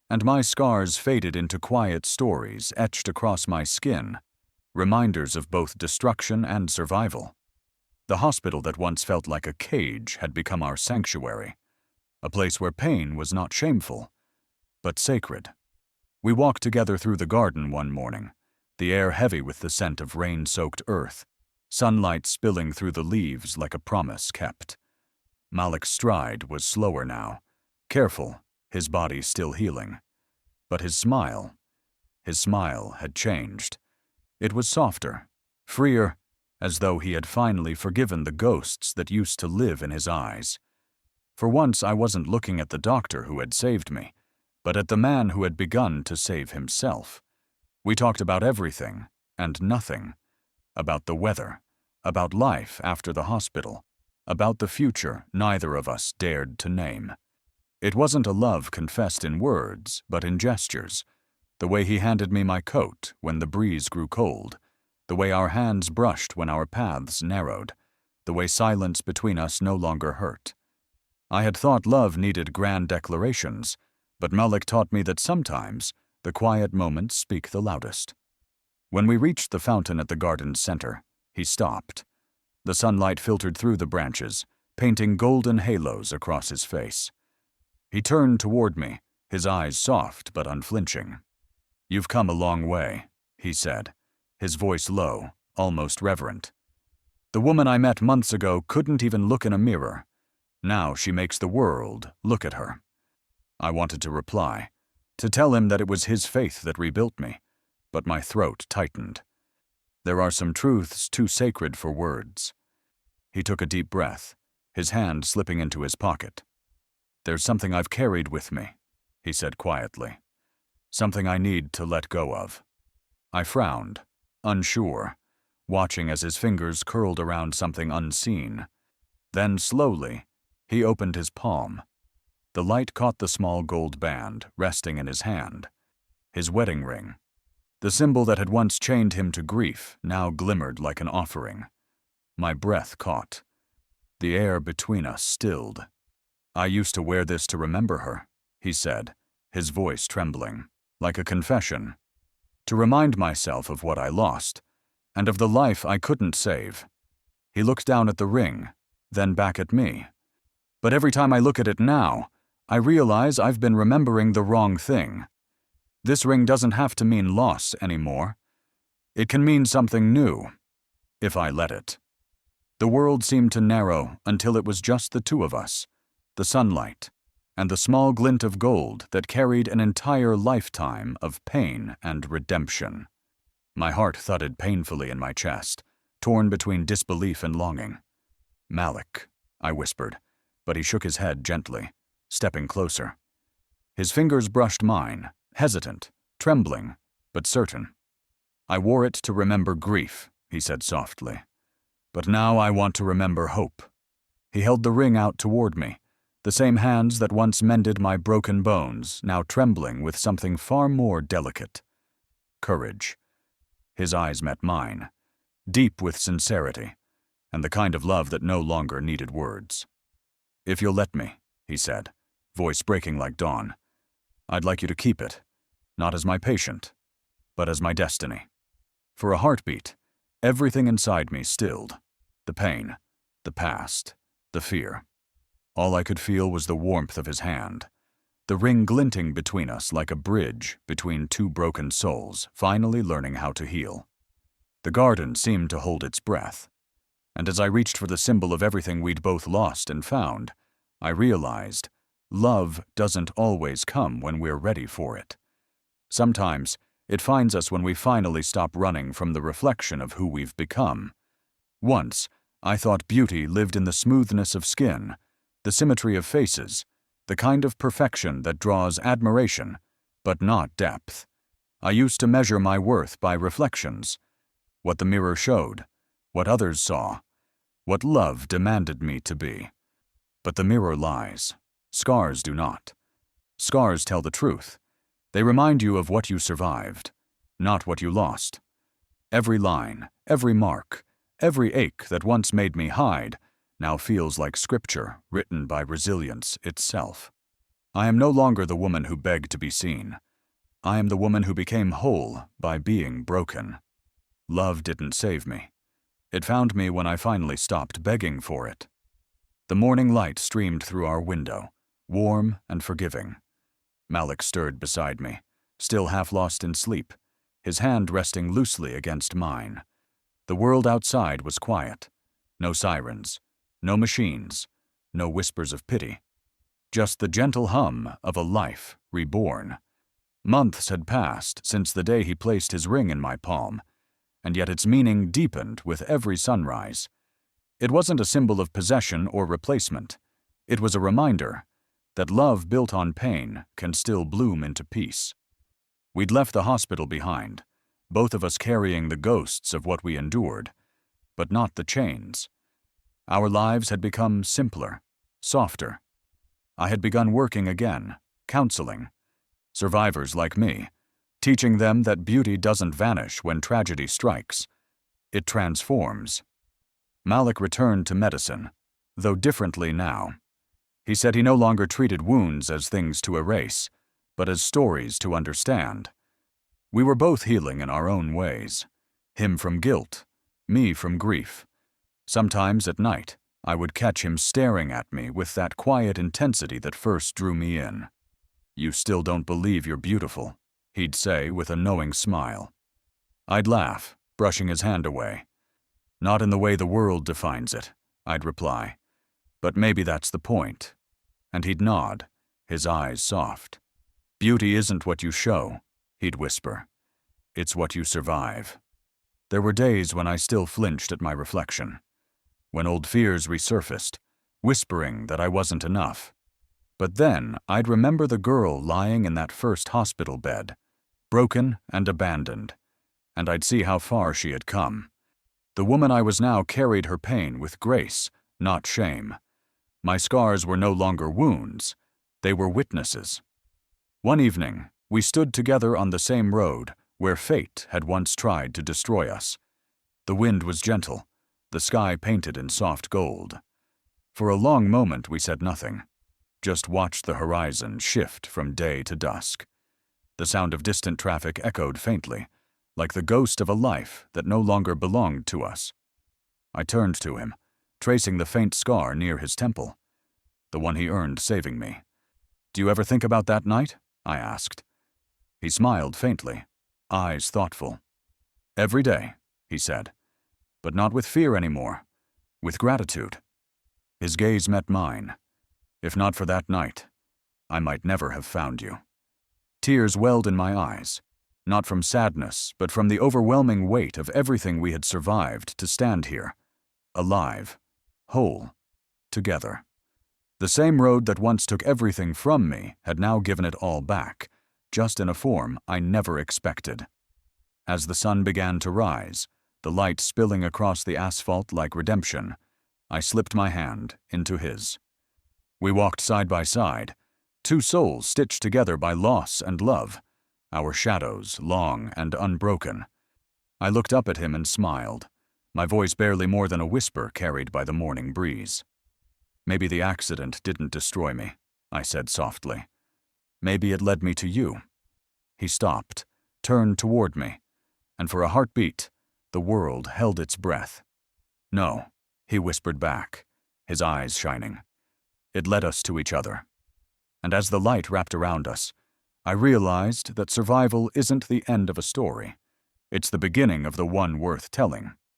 and my scars faded into quiet stories etched across my skin, reminders of both destruction and survival. The hospital that once felt like a cage had become our sanctuary, a place where pain was not shameful, but sacred. We walked together through the garden one morning, the air heavy with the scent of rain-soaked earth, sunlight spilling through the leaves like a promise kept. Malik's stride was slower now, careful, his body still healing. But his smile had changed. It was softer, freer, as though he had finally forgiven the ghosts that used to live in his eyes. For once I wasn't looking at the doctor who had saved me, but at the man who had begun to save himself. We talked about everything and nothing. About the weather, about life after the hospital, about the future neither of us dared to name. It wasn't a love confessed in words, but in gestures. The way he handed me my coat when the breeze grew cold, the way our hands brushed when our paths narrowed, the way silence between us no longer hurt. I had thought love needed grand declarations, but Malik taught me that sometimes the quiet moments speak the loudest. When we reached the fountain at the garden's center, he stopped. The sunlight filtered through the branches, painting golden halos across his face. He turned toward me, his eyes soft but unflinching. "You've come a long way," he said, his voice low, almost reverent. "The woman I met months ago couldn't even look in a mirror. Now she makes the world look at her." I wanted to reply, to tell him that it was his faith that rebuilt me, but my throat tightened. There are some truths too sacred for words. He took a deep breath, his hand slipping into his pocket. "There's something I've carried with me," he said quietly. "Something I need to let go of." I frowned, unsure, watching as his fingers curled around something unseen. Then, slowly, he opened his palm. The light caught the small gold band resting in his hand. His wedding ring. The symbol that had once chained him to grief now glimmered like an offering. My breath caught. The air between us stilled. "I used to wear this to remember her," he said, his voice trembling, like a confession. "To remind myself of what I lost, and of the life I couldn't save." He looked down at the ring, then back at me. "But every time I look at it now, I realize I've been remembering the wrong thing. This ring doesn't have to mean loss anymore. It can mean something new, if I let it." The world seemed to narrow until it was just the two of us, the sunlight, and the small glint of gold that carried an entire lifetime of pain and redemption. My heart thudded painfully in my chest, torn between disbelief and longing. "Malik," I whispered, but he shook his head gently, stepping closer. His fingers brushed mine, hesitant, trembling, but certain. "I wore it to remember grief," he said softly. "But now I want to remember hope." He held the ring out toward me, the same hands that once mended my broken bones, now trembling with something far more delicate. Courage. His eyes met mine, deep with sincerity, and the kind of love that no longer needed words. "If you'll let me," he said, voice breaking like dawn, "I'd like you to keep it, not as my patient, but as my destiny." For a heartbeat, everything inside me stilled. The pain, the past, the fear. All I could feel was the warmth of his hand, the ring glinting between us like a bridge between two broken souls finally learning how to heal. The garden seemed to hold its breath, and as I reached for the symbol of everything we'd both lost and found, I realized love doesn't always come when we're ready for it. Sometimes it finds us when we finally stop running from the reflection of who we've become. Once, I thought beauty lived in the smoothness of skin, the symmetry of faces, the kind of perfection that draws admiration, but not depth. I used to measure my worth by reflections, what the mirror showed, what others saw, what love demanded me to be. But the mirror lies. Scars do not. Scars tell the truth. They remind you of what you survived, not what you lost. Every line, every mark, every ache that once made me hide now feels like scripture written by resilience itself. I am no longer the woman who begged to be seen. I am the woman who became whole by being broken. Love didn't save me. It found me when I finally stopped begging for it. The morning light streamed through our window, warm and forgiving. Malik stirred beside me, still half lost in sleep, his hand resting loosely against mine. The world outside was quiet. No sirens, no machines, no whispers of pity. Just the gentle hum of a life reborn. Months had passed since the day he placed his ring in my palm, and yet its meaning deepened with every sunrise. It wasn't a symbol of possession or replacement. It was a reminder that love built on pain can still bloom into peace. We'd left the hospital behind, both of us carrying the ghosts of what we endured, but not the chains. Our lives had become simpler, softer. I had begun working again, counseling survivors like me, teaching them that beauty doesn't vanish when tragedy strikes. It transforms. Malik returned to medicine, though differently now. He said he no longer treated wounds as things to erase, but as stories to understand. We were both healing in our own ways. Him from guilt, me from grief. Sometimes at night, I would catch him staring at me with that quiet intensity that first drew me in. "You still don't believe you're beautiful," he'd say with a knowing smile. I'd laugh, brushing his hand away. "Not in the way the world defines it," I'd reply. "But maybe that's the point." And he'd nod, his eyes soft. "Beauty isn't what you show," he'd whisper. "It's what you survive." There were days when I still flinched at my reflection, when old fears resurfaced, whispering that I wasn't enough. But then I'd remember the girl lying in that first hospital bed, broken and abandoned, and I'd see how far she had come. The woman I was now carried her pain with grace, not shame. My scars were no longer wounds, they were witnesses. One evening, we stood together on the same road where fate had once tried to destroy us. The wind was gentle, the sky painted in soft gold. For a long moment we said nothing, just watched the horizon shift from day to dusk. The sound of distant traffic echoed faintly, like the ghost of a life that no longer belonged to us. I turned to him, tracing the faint scar near his temple, the one he earned saving me. "Do you ever think about that night?" I asked. He smiled faintly, eyes thoughtful. "Every day," he said, "but not with fear anymore, with gratitude." His gaze met mine. "If not for that night, I might never have found you." Tears welled in my eyes, not from sadness, but from the overwhelming weight of everything we had survived to stand here, alive, whole, together. The same road that once took everything from me had now given it all back, just in a form I never expected. As the sun began to rise, the light spilling across the asphalt like redemption, I slipped my hand into his. We walked side by side, two souls stitched together by loss and love, our shadows long and unbroken. I looked up at him and smiled, my voice barely more than a whisper carried by the morning breeze. "Maybe the accident didn't destroy me," I said softly. "Maybe it led me to you." He stopped, turned toward me, and for a heartbeat, the world held its breath. "No," he whispered back, his eyes shining. "It led us to each other." And as the light wrapped around us, I realized that survival isn't the end of a story. It's the beginning of the one worth telling.